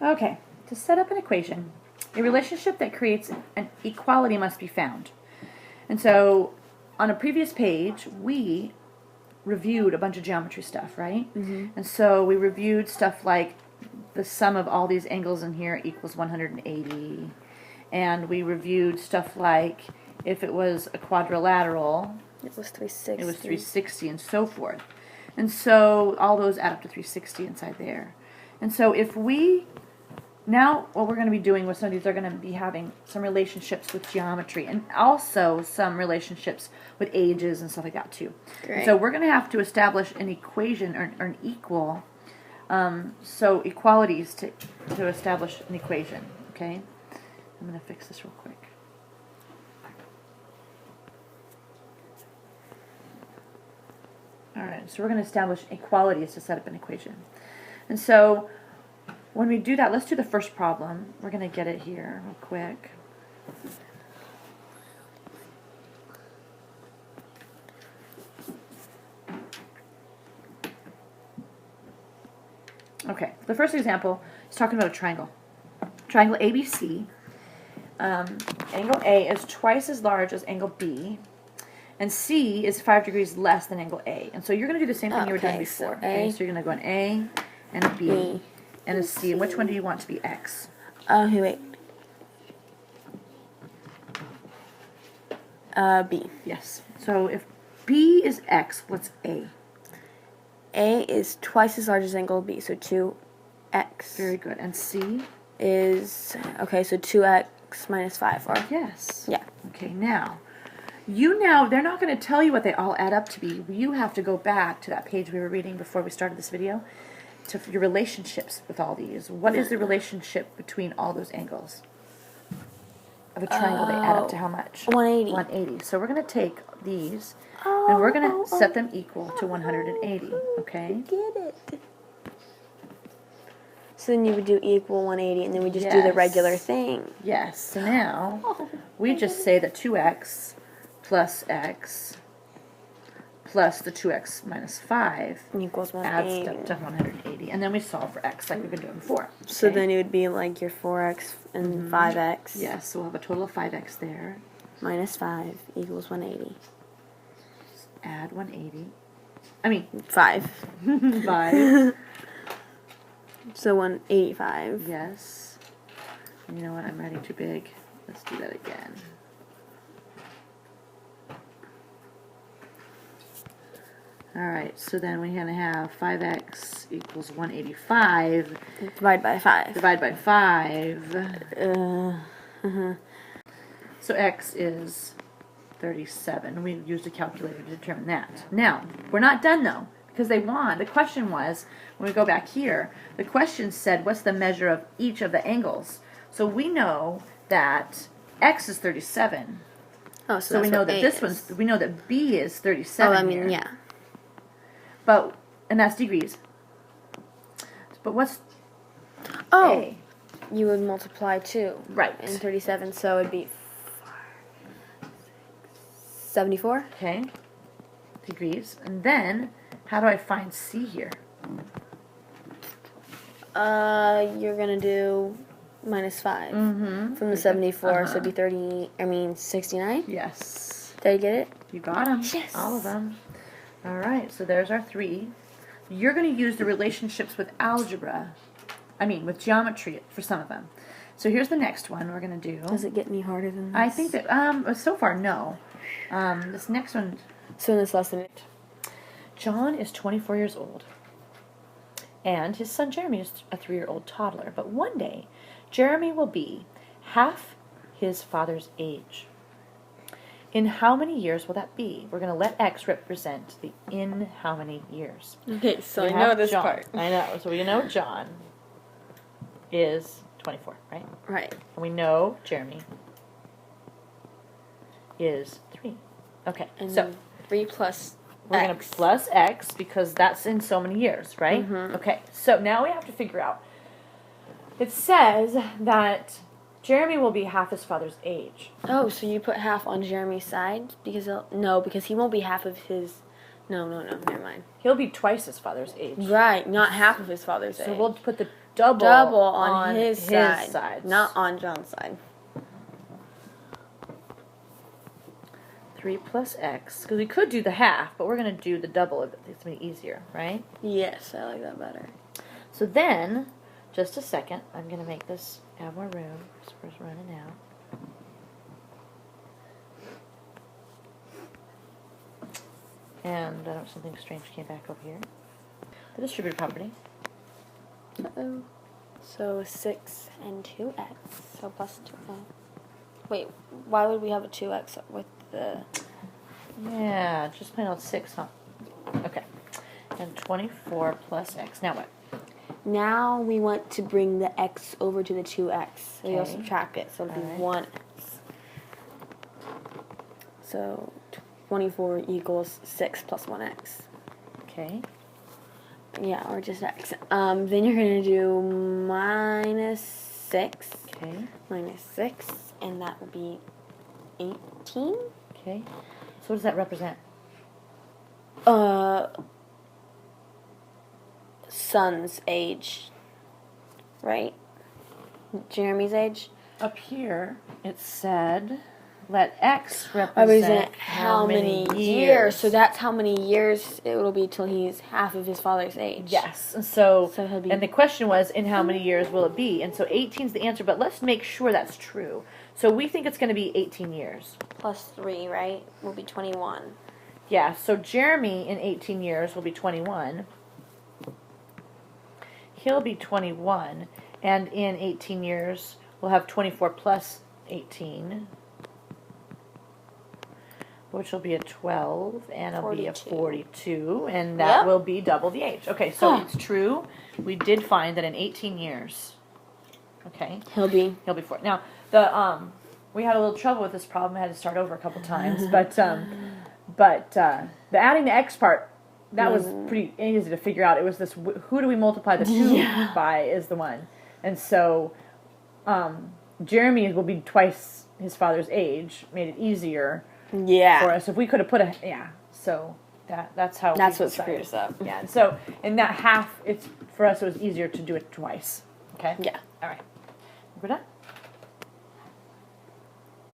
Okay, to set up an equation, a relationship that creates an equality must be found. And so, on a previous page, we reviewed a bunch of geometry stuff, right? Mm-hmm. And so we reviewed stuff like the sum of all these angles in here equals 180. And we reviewed stuff like if it was a quadrilateral, It was 360. it was 360 and so forth. And so all those add up to 360 inside there. And so if we, now what we're going to be doing with some of these are going to be having some relationships with geometry and also some relationships with ages and stuff like that too. Great. So we're going to have to establish an equation or an equal, so equalities to establish an equation, okay? I'm going to fix this real quick. Alright, so we're going to establish equalities to set up an equation. And so when we do that, let's do the first problem. We're going to get it here real quick. Okay, the first example is talking about a triangle. Triangle ABC. Angle A is twice as large as angle B, and C is 5 degrees less than angle A. And so you're going to do the same thing you were doing before. Okay, so you're going to go an A and a B and a C. And which one do you want to be X? Wait. B. Yes. So if B is X, what's A? A is twice as large as angle B, so 2x. Very good. And C? Is, okay, so 2x minus 5, or? Yes. Yeah. Okay, now, they're not going to tell you what they all add up to be. You have to go back to that page we were reading before we started this video, to your relationships with all these. What is the relationship between all those angles? Of a triangle, they add up to how much? 180. 180. So we're going to take these, and we're going to set them equal to 180, okay? Get it. So then you would do equal 180, and then we just do the regular thing. Yes. So now, we just say that 2x plus x plus the 2x minus 5 equals adds 180. up to 180. And then we solve for x like we've been doing before. Okay? So then it would be like your 4x and 5x. Yes, so we'll have a total of 5x there. Minus 5 equals 180. Add 180. I mean, 5. 5. So 185. Yes. You know what? I'm writing too big. Let's do that again. Alright, so then we're going to have 5x equals 185. Divide by 5. Divide by 5. Uh-huh. So x is 37. We used a calculator to determine that. Now, we're not done though, because the question was, when we go back here, the question said, what's the measure of each of the angles? So we know that x is 37. Oh, So we know that we know that B is 37 Oh, I mean, here. yeah. And that's degrees. But what's Oh, A? you would multiply 2. Right. And 37, so it'd be 74. Okay. Degrees. And then, how do I find C here? You're gonna do minus 5 from the 74, so it'd be 69. Yes. Did I get it? You got them. Yes. All of them. All right, so there's our 3. You're going to use the relationships with with geometry for some of them. So here's the next one we're going to do. Does it get any harder than this? I think that, so far, no. This next one. So in this lesson, John is 24 years old, and his son Jeremy is a 3-year-old toddler. But one day, Jeremy will be half his father's age. In how many years will that be? We're going to let x represent the in how many years. Okay, so We I know have this John. part. I know. So we know John is 24, right? Right. And we know Jeremy is 3. Okay, And so then 3 plus we're going to plus x because that's in so many years, right? Okay, so now we have to figure out. It says that Jeremy will be half his father's age. Oh, so you put half on Jeremy's side because because he won't be half of his No, never mind. He'll be twice his father's age. Right, not half of his father's age. So we'll put the double on his side, not on John's side. 3 plus x, because we could do the half, but we're going to do the double. It's going to be easier, right? Yes, I like that better. So then, just a second, I'm going to make this have more room, because we're running out. And something strange came back over here. The distributive property. Uh-oh. So 6 and 2x, so plus 2. Wait, why would we have a 2x with the... Yeah, just plain old 6, huh? Okay. And 24 plus x. Now what? Now we want to bring the x over to the 2x. So Okay. you'll subtract it, so it'll be Alright. 1x. So 24 equals 6 plus 1x. Okay. Yeah, or just x. Then you're going to do minus 6. Okay. Minus 6, and that will be 18. Okay. So what does that represent? Son's age, right? Jeremy's age. Up here, it said, let x represent how many years. So that's how many years it will be till he's half of his father's age. Yes. And so he'll be... and the question was, in how many years will it be? And so 18 is the answer, but let's make sure that's true. So we think it's going to be 18 years. Plus 3, right? Will be 21. Yeah, so Jeremy in 18 years will be 21. He'll be 21. And in 18 years, we'll have 24 plus 18, which will be a 12, and it'll be a 42, and that will be double the age. Okay, so it's true. We did find that in 18 years, okay, He'll be 4. Now, the we had a little trouble with this problem. I had to start over a couple times, but the adding the x part, that was pretty easy to figure out. It was this, who do we multiply the 2 by is the one. And so Jeremy will be twice his father's age, made it easier for us. If we could have put so that's how that's we what screwed us up. Yeah, so in that half, for us it was easier to do it twice. Okay? Yeah. All right. We're done?